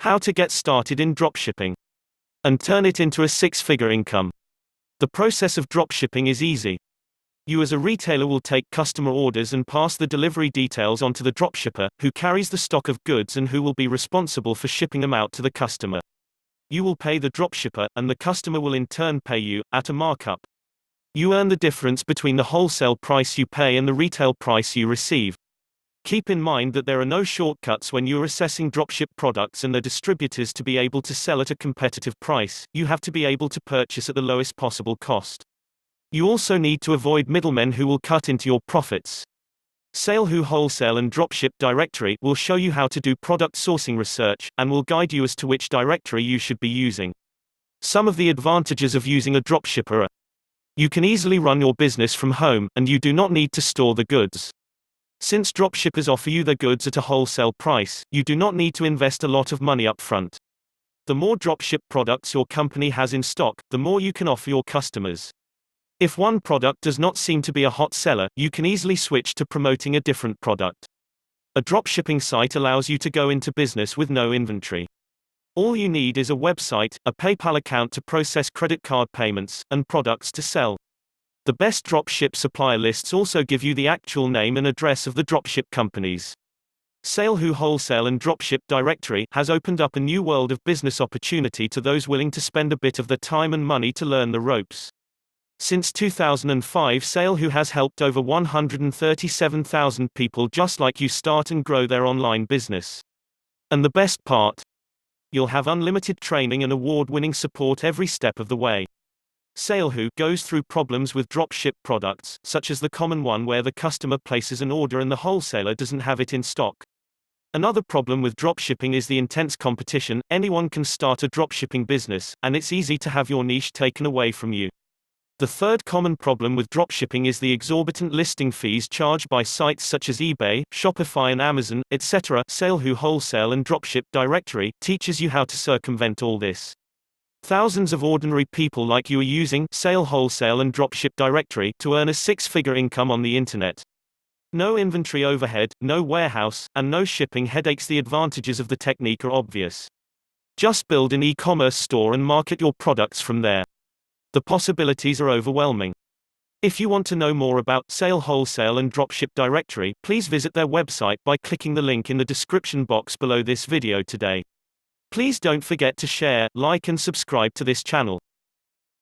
How to get started in dropshipping and turn it into a six-figure income. The process of dropshipping is easy. You as a retailer will take customer orders and pass the delivery details onto the dropshipper, who carries the stock of goods and who will be responsible for shipping them out to the customer. You will pay the dropshipper, and the customer will in turn pay you, at a markup. You earn the difference between the wholesale price you pay and the retail price you receive. Keep in mind that there are no shortcuts when you are assessing dropship products and their distributors. To be able to sell at a competitive price, you have to be able to purchase at the lowest possible cost. You also need to avoid middlemen who will cut into your profits. Salehoo Wholesale and Dropship Directory will show you how to do product sourcing research, and will guide you as to which directory you should be using. Some of the advantages of using a dropshipper are: you can easily run your business from home, and you do not need to store the goods. Since dropshippers offer you their goods at a wholesale price, you do not need to invest a lot of money up front. The more dropship products your company has in stock, the more you can offer your customers. If one product does not seem to be a hot seller, you can easily switch to promoting a different product. A dropshipping site allows you to go into business with no inventory. All you need is a website, a PayPal account to process credit card payments, and products to sell. The best dropship supplier lists also give you the actual name and address of the dropship companies. Salehoo Wholesale and Dropship Directory has opened up a new world of business opportunity to those willing to spend a bit of their time and money to learn the ropes. Since 2005, Salehoo has helped over 137,000 people just like you start and grow their online business. And the best part? You'll have unlimited training and award-winning support every step of the way. Salehoo goes through problems with dropship products, such as the common one where the customer places an order and the wholesaler doesn't have it in stock. Another problem with dropshipping is the intense competition. Anyone can start a dropshipping business, and it's easy to have your niche taken away from you. The third common problem with dropshipping is the exorbitant listing fees charged by sites such as eBay, Shopify and Amazon, etc. Salehoo Wholesale and Dropship Directory teaches you how to circumvent all this. Thousands of ordinary people like you are using Salehoo Wholesale and Dropship Directory to earn a six-figure income on the internet. No inventory overhead, no warehouse, and no shipping headaches. The advantages of the technique are obvious. Just build an e-commerce store and market your products from there. The possibilities are overwhelming. If you want to know more about Salehoo Wholesale and Dropship Directory, please visit their website by clicking the link in the description box below this video today. Please don't forget to share, like and subscribe to this channel.